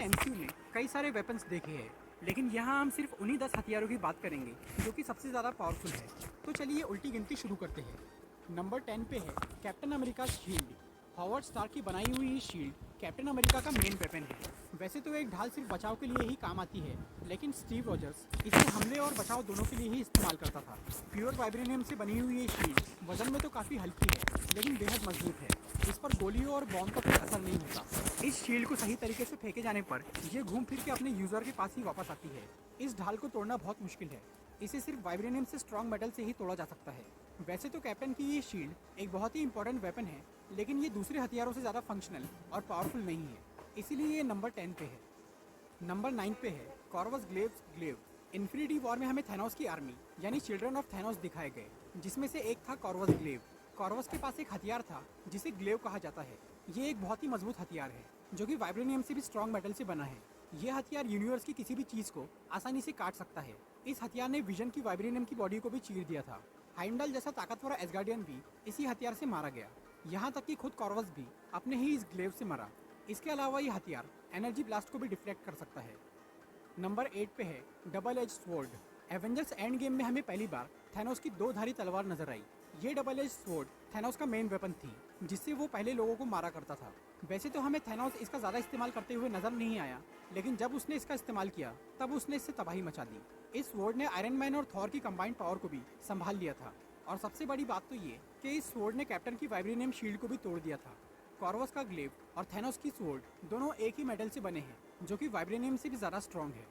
MCU में कई सारे वेपन्स देखे हैं, लेकिन यहाँ हम सिर्फ उन्हीं 10 हथियारों की बात करेंगे जो कि सबसे ज़्यादा पावरफुल है। तो चलिए उल्टी गिनती शुरू करते हैं। नंबर 10 पे है Captain America shield. Howard Stark की बनाई हुई ये शील्ड कैप्टन अमेरिका का मेन वेपन है। वैसे तो एक ढाल सिर्फ बचाव के लिए ही काम आती है, लेकिन स्टीव रॉजर्स इसे हमले और बचाव दोनों के लिए ही इस्तेमाल करता था। प्योर वाइब्रेनियम से बनी हुई ये शील्ड वजन में तो काफ़ी हल्की है, लेकिन बेहद मजबूत है। इस पर गोलियों और बॉम्ब का कोई असर नहीं होता। इस शील्ड को सही तरीके से फेंके जाने पर यह घूम फिर के अपने यूज़र के पास ही वापस आती है। इस ढाल को तोड़ना बहुत मुश्किल है। इसे सिर्फ वाइब्रेनियम से स्ट्रॉन्ग मेटल से ही तोड़ा जा सकता है। वैसे तो कैप्टन की ये शील्ड एक बहुत ही इंपॉर्टेंट वेपन है, लेकिन ये दूसरे हथियारों से ज़्यादा फंक्शनल और पावरफुल नहीं है, इसीलिए ये नंबर 10 पे है। नंबर 9 पे है कॉर्वस ग्लेव। इन्फिनिटी वॉर में हमें थैनोस की आर्मी यानी चिल्ड्रन ऑफ थैनोस दिखाए गए, जिसमें से एक था कॉर्वस ग्लेव। कॉर्वस के पास एक हथियार था जिसे ग्लेव कहा जाता है। ये एक बहुत ही मजबूत हथियार है जो कि वाइब्रेनियम से भी स्ट्रॉन्ग मेटल से बना है। यह हथियार यूनिवर्स की किसी भी चीज़ को आसानी से काट सकता है। इस हथियार ने विजन की वाइब्रेनियम की बॉडी को भी चीर दिया था। हाइमडल जैसा ताकतवर एसगार्डियन भी इसी हथियार से मारा गया। यहाँ तक कि खुद कॉर्वस भी अपने ही इस ग्लेव से मरा। इसके अलावा ये हथियार एनर्जी ब्लास्ट को भी डिफ्लेक्ट कर सकता है। नंबर 8 पे है double edge sword. Avengers end game में हमें पहली बार थैनोस की दो धारी तलवार नजर आई। ये डबल एज स्वॉर्ड थैनोस का मेन वेपन थी, जिससे वो पहले लोगों को मारा करता था। वैसे तो हमें थैनोस इसका ज़्यादा इस्तेमाल करते हुए नजर नहीं आया, लेकिन जब उसने इसका इस्तेमाल किया तब उसने इससे तबाही मचा दी। इस स्वॉर्ड ने आयरन मैन और थॉर की कंबाइंड पावर को भी संभाल लिया था। और सबसे बड़ी बात तो ये कि इस स्वॉर्ड ने कैप्टन की वाइब्रेनियम शील्ड को भी तोड़ दिया था। कॉर्वस का ग्लेव और थैनोस की स्वॉर्ड दोनों एक ही मेटल से बने हैं, जो कि वाइब्रेनियम से भी ज़्यादा स्ट्रॉन्ग है।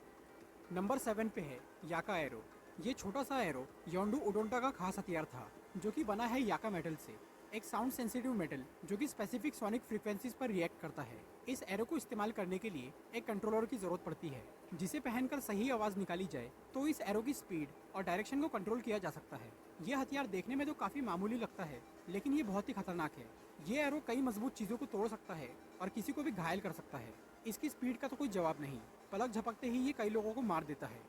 नंबर 7 पे है याका एरो। ये छोटा सा एरो योंडू उडोंटा का खास हथियार था, जो कि बना है याका मेटल से, एक साउंड सेंसिटिव मेटल जो कि स्पेसिफिक सोनिक फ्रीक्वेंसीज पर रिएक्ट करता है। इस एरो को इस्तेमाल करने के लिए एक कंट्रोलर की ज़रूरत पड़ती है, जिसे पहनकर सही आवाज़ निकाली जाए तो इस एरो की स्पीड और डायरेक्शन को कंट्रोल किया जा सकता है। ये हथियार देखने में तो काफ़ी मामूली लगता है, लेकिन ये बहुत ही खतरनाक है। ये एरो कई मजबूत चीज़ों को तोड़ सकता है और किसी को भी घायल कर सकता है। इसकी स्पीड का तो कोई जवाब नहीं, पलक झपकते ही ये कई लोगों को मार देता है।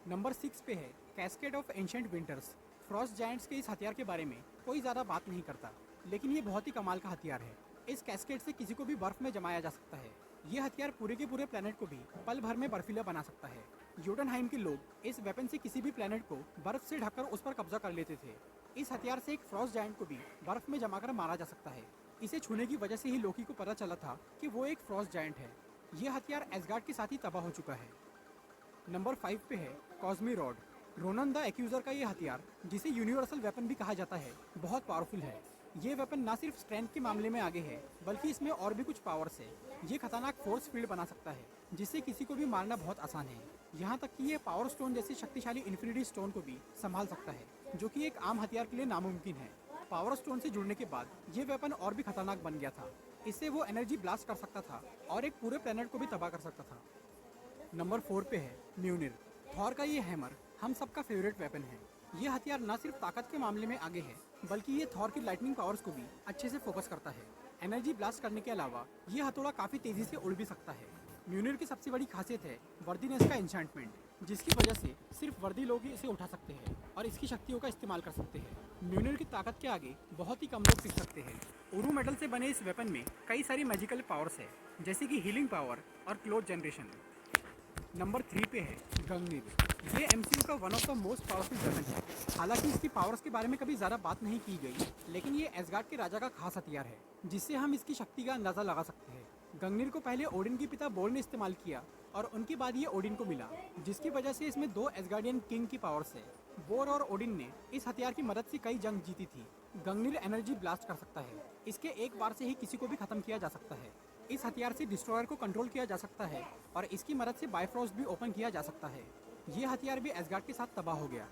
नंबर 6 पे है cascade of ancient winters. Frost giants के इस हथियार के बारे में कोई ज़्यादा बात नहीं करता, लेकिन ये बहुत ही कमाल का हथियार है। इस कैस्केड से किसी को भी बर्फ में जमाया जा सकता है। ये हथियार पूरे के पूरे प्लेनेट को भी पल भर में बर्फीला बना सकता है। योटनहाइम के लोग इस वेपन से किसी भी प्लेनेट को बर्फ से ढककर उस पर कब्जा कर लेते थे। इस हथियार से एक फ्रॉस्ट जायंट को भी बर्फ में जमाकर मारा जा सकता है। इसे छूने की वजह से ही लोकी को पता चला था कि वो एक फ्रॉस्ट जायंट है। यह हथियार एसगार्ड के साथ ही तबाह हो चुका है। नंबर 5 पे है कॉस्मी रॉड। रोनन द एक्यूजर का ये हथियार, जिसे यूनिवर्सल वेपन भी कहा जाता है, बहुत पावरफुल है। ये वेपन ना सिर्फ स्ट्रेंथ के मामले में आगे है, बल्कि इसमें और भी कुछ पावर्स है। ये खतरनाक फोर्स फील्ड बना सकता है, जिससे किसी को भी मारना बहुत आसान है। यहाँ तक कि ये पावर स्टोन जैसे शक्तिशाली इन्फिनिटी स्टोन को भी संभाल सकता है, जो कि एक आम हथियार के लिए नामुमकिन है। पावर स्टोन से जुड़ने के बाद ये वेपन और भी खतरनाक बन गया था। इससे वो एनर्जी ब्लास्ट कर सकता था और एक पूरे प्लेनेट को भी तबाह कर सकता था। नंबर 4 पे है म्यूनिर। थॉर का ये हैमर हम सबका फेवरेट वेपन है। ये हथियार न सिर्फ ताकत के मामले में आगे है, बल्कि ये थॉर की लाइटनिंग पावर्स को भी अच्छे से फोकस करता है। एनर्जी ब्लास्ट करने के अलावा ये हथौड़ा काफ़ी तेज़ी से उड़ भी सकता है। म्यूनिर की सबसे बड़ी खासियत है वर्दीनेस का एन्चेंटमेंट, जिसकी वजह से सिर्फ वर्दी लोग ही इसे उठा सकते हैं और इसकी शक्तियों का इस्तेमाल कर सकते हैं। म्यूनिर की ताकत के आगे बहुत ही कम लोग टिक सकते हैं। उरू मेटल से बने इस वेपन में कई सारी मैजिकल पावर्स है, जैसे कि हीलिंग पावर और क्लोथ जनरेशन। नंबर 3 पे है गंगनीर। ये एमसीयू का one of the most powerful weapon है। हालांकि इसकी पावर्स के बारे में कभी ज़्यादा बात नहीं की गई, लेकिन ये एसगार्ड के राजा का खास हथियार है, जिससे हम इसकी शक्ति का अंदाज़ा लगा सकते हैं। गंगनीर को पहले ओडिन के पिता बोर ने इस्तेमाल किया और उनके बाद ये ओडिन को मिला, जिसकी वजह से इसमें दो एसगार्डियन किंग की पावर्स है। बोर और ओडिन ने इस हथियार की मदद से कई जंग जीती थी। गंगनीर एनर्जी ब्लास्ट कर सकता है। इसके एक बार से ही किसी को भी खत्म किया जा सकता है। इस हथियार से डिस्ट्रॉयर को कंट्रोल किया जा सकता है और इसकी मदद से बायफ्रॉस्ट भी ओपन किया जा सकता है। ये हथियार भी एसगार्ड के साथ तबाह हो गया।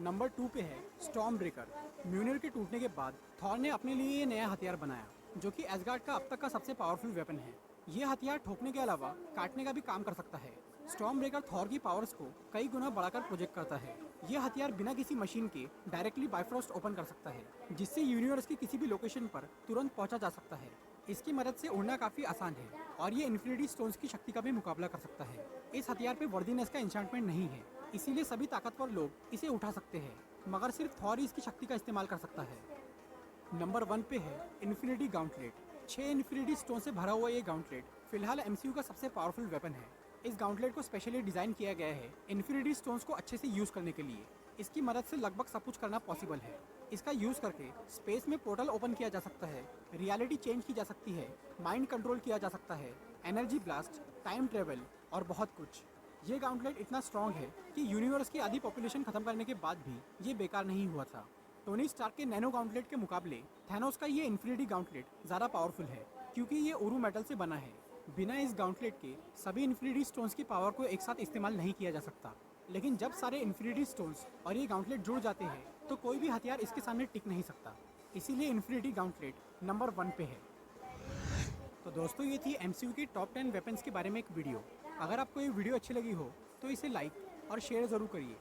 नंबर 2 पे है स्टॉर्म ब्रेकर। म्यूनिर के टूटने के बाद थॉर ने अपने लिए ये नया हथियार बनाया, जो कि एसगार्ड का अब तक का सबसे पावरफुल वेपन है। ये हथियार ठोकने के अलावा काटने का भी काम कर सकता है। स्टॉर्म ब्रेकर थॉर की पावर्स को कई गुना बढ़ाकर प्रोजेक्ट करता है। यह हथियार बिना किसी मशीन के डायरेक्टली बायफ्रॉस्ट ओपन कर सकता है, जिससे यूनिवर्स की किसी भी लोकेशन पर तुरंत पहुंचा जा सकता है। इसकी मदद से उड़ना काफ़ी आसान है और ये इन्फिनिटी स्टोन्स की शक्ति का भी मुकाबला कर सकता है। इस हथियार पे वर्दीनेस का एन्चेंटमेंट नहीं है, इसीलिए सभी ताकतवर लोग इसे उठा सकते हैं, मगर सिर्फ थॉर ही इसकी शक्ति का इस्तेमाल कर सकता है। नंबर 1 पे है इन्फिनिटी गाउंटलेट। 6 इन्फिनिटी स्टोन से भरा हुआ ये गाउंटलेट फिलहाल MCU का सबसे पावरफुल वेपन है। इस गाउंटलेट को स्पेशली डिज़ाइन किया गया है इन्फिनिटी स्टोन्स को अच्छे से यूज़ करने के लिए। इसकी मदद से लगभग सब कुछ करना पॉसिबल है। इसका यूज़ करके स्पेस में पोर्टल ओपन किया जा सकता है, रियलिटी चेंज की जा सकती है, माइंड कंट्रोल किया जा सकता है, एनर्जी ब्लास्ट, टाइम ट्रेवल और बहुत कुछ। ये गाउंटलेट इतना स्ट्रॉन्ग है कि यूनिवर्स की आधी पॉपुलेशन खत्म करने के बाद भी ये बेकार नहीं हुआ था। टोनी स्टार्क के नैनो गाउंटलेट के मुकाबले थैनोस का ये इन्फिनिटी गाउंटलेट ज़्यादा पावरफुल है क्योंकि ये ओरू मेटल से बना है। बिना इस गाउंटलेट के सभी इन्फिनिटी स्टोन्स की पावर को एक साथ इस्तेमाल नहीं किया जा सकता। लेकिन जब सारे इन्फिनिटी स्टोन्स और ये गाउंटलेट जुड़ जाते हैं तो कोई भी हथियार इसके सामने टिक नहीं सकता। इसीलिए इन्फिनिटी गाउंटलेट नंबर 1 पे है। तो दोस्तों, ये थी MCU की टॉप 10 वेपन्स के बारे में एक वीडियो। अगर आपको ये वीडियो अच्छी लगी हो तो इसे लाइक और शेयर ज़रूर करिए।